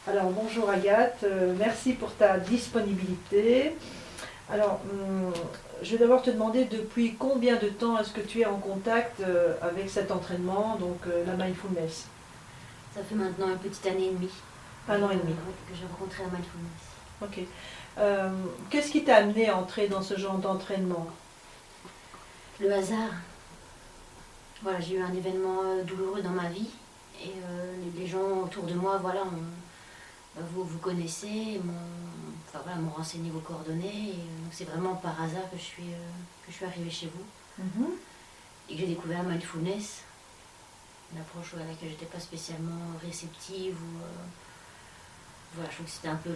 Alors bonjour Agathe, merci pour ta disponibilité. Alors je vais d'abord te demander depuis combien de temps est-ce que tu es en contact avec cet entraînement, donc la mindfulness? Ça fait maintenant une petite année et demie. Un an et demi. Que j'ai rencontré la mindfulness. Ok. Qu'est-ce qui t'a amené à entrer dans ce genre d'entraînement? Le hasard. Voilà, j'ai eu un événement douloureux dans ma vie et les gens autour de moi, voilà, vous connaissez, m'ont renseigné vos coordonnées. Donc c'est vraiment par hasard que je suis arrivée chez vous et que j'ai découvert la mindfulness, une approche à laquelle j'étais pas spécialement réceptive voilà, je trouve que c'était un peu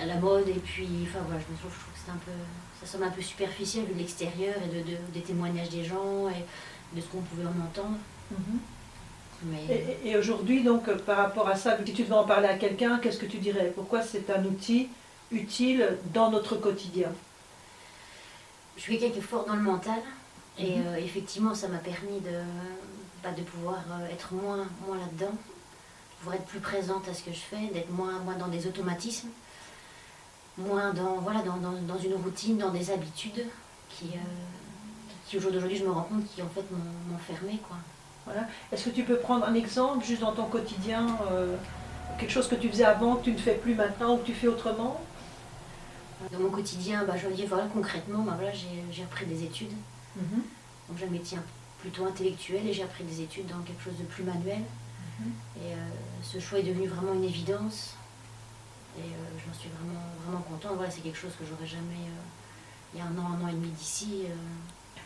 à la mode et puis enfin voilà, je trouve que c'était un peu, ça semble un peu superficiel vu de l'extérieur et des témoignages des gens et de ce qu'on pouvait en entendre. Mais... Et aujourd'hui, donc, par rapport à ça, si tu devais en parler à quelqu'un, qu'est-ce que tu dirais? Pourquoi c'est un outil utile dans notre quotidien? Je suis quelqu'un qui est fort dans le mental et effectivement, ça m'a permis de pouvoir être moins là-dedans, de pouvoir être plus présente à ce que je fais, d'être moins dans des automatismes, moins dans une routine, dans des habitudes qui au jour d'aujourd'hui, je me rends compte qui en fait m'ont fermé, quoi. Voilà. Est-ce que tu peux prendre un exemple, juste dans ton quotidien, quelque chose que tu faisais avant, que tu ne fais plus maintenant, ou que tu fais autrement? Dans mon quotidien, je veux dire, voilà, concrètement, voilà, j'ai appris des études. Donc j'ai un métier plutôt intellectuel et j'ai appris des études dans quelque chose de plus manuel. Et ce choix est devenu vraiment une évidence. Et j'en suis vraiment contente. Voilà, c'est quelque chose que j'aurais jamais, il y a un an et demi d'ici.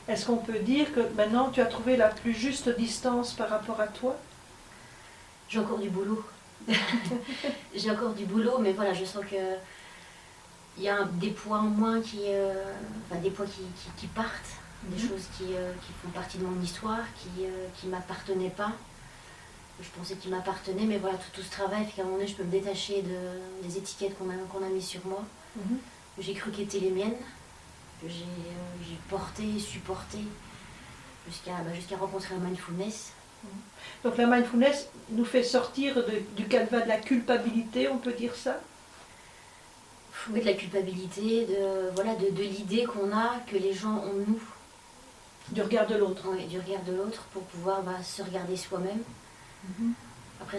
Est-ce qu'on peut dire que maintenant tu as trouvé la plus juste distance par rapport à toi? J'ai encore du boulot. J'ai encore du boulot, mais voilà, je sens que il y a des poids en moins des poids qui partent, des choses qui font partie de mon histoire, qui ne m'appartenaient pas. Je pensais qu'ils m'appartenaient, mais voilà, tout ce travail fait qu'à un moment donné, je peux me détacher des étiquettes qu'on a mises sur moi. J'ai cru qu'elles étaient les miennes. J'ai porté, supporté, jusqu'à rencontrer la mindfulness. Donc la mindfulness nous fait sortir du calva de la culpabilité, on peut dire ça? Oui, de la culpabilité, de l'idée qu'on a, que les gens ont de nous. Du regard de l'autre. Oui, du regard de l'autre pour pouvoir se regarder soi-même. Après,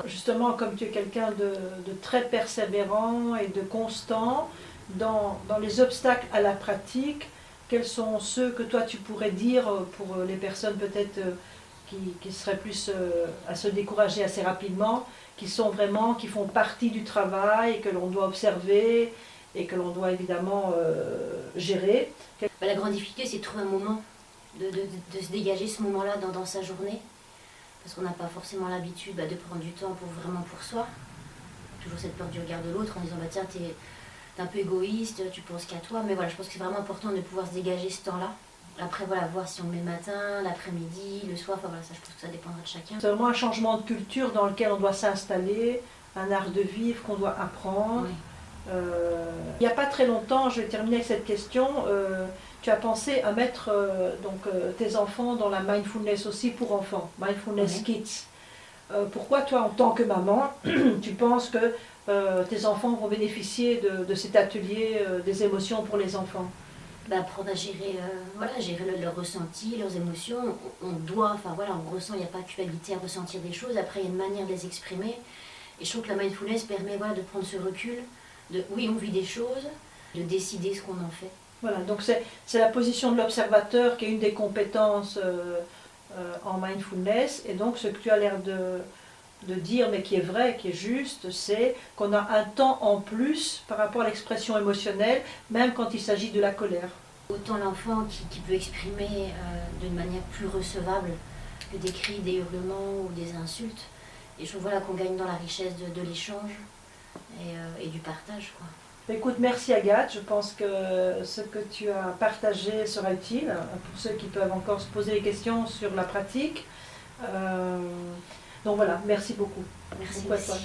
justement, comme tu es quelqu'un de très persévérant et de constant, dans les obstacles à la pratique, quels sont ceux que toi tu pourrais dire pour les personnes peut-être qui seraient plus à se décourager assez rapidement, qui font partie du travail, que l'on doit observer et que l'on doit évidemment gérer? La grande difficulté, c'est de trouver un moment, de se dégager ce moment-là dans sa journée, parce qu'on n'a pas forcément l'habitude de prendre du temps vraiment pour soi. Toujours cette peur du regard de l'autre en disant tiens, t'es un peu égoïste, tu penses qu'à toi, mais voilà, je pense que c'est vraiment important de pouvoir se dégager ce temps-là. Après, voilà, voir si on le met le matin, l'après-midi, le soir, voilà, ça, je pense que ça dépendra de chacun. C'est vraiment un changement de culture dans lequel on doit s'installer, un art de vivre qu'on doit apprendre. Oui. Il n'y a pas très longtemps, je vais terminer avec cette question, tu as pensé à mettre tes enfants dans la mindfulness aussi pour enfants, Mindfulness Kids. Pourquoi toi, en tant que maman, tu penses que tes enfants vont bénéficier de cet atelier des émotions pour les enfants? Apprendre à gérer, gérer leurs ressentis, leurs émotions. On ressent, il n'y a pas de culpabilité à ressentir des choses. Après, il y a une manière de les exprimer. Et je trouve que la mindfulness permet de prendre ce recul, oui, on vit des choses, de décider ce qu'on en fait. Voilà, donc c'est la position de l'observateur qui est une des compétences en mindfulness. Et donc ce que tu as l'air de dire, mais qui est vrai, qui est juste, c'est qu'on a un temps en plus par rapport à l'expression émotionnelle, même quand il s'agit de la colère. Autant l'enfant qui peut exprimer d'une manière plus recevable que des cris, des hurlements ou des insultes. Et je trouve qu'on gagne dans la richesse de l'échange et du partage, quoi. Écoute, merci Agathe, je pense que ce que tu as partagé sera utile pour ceux qui peuvent encore se poser des questions sur la pratique. Donc voilà, merci beaucoup. Merci beaucoup à aussi. toi.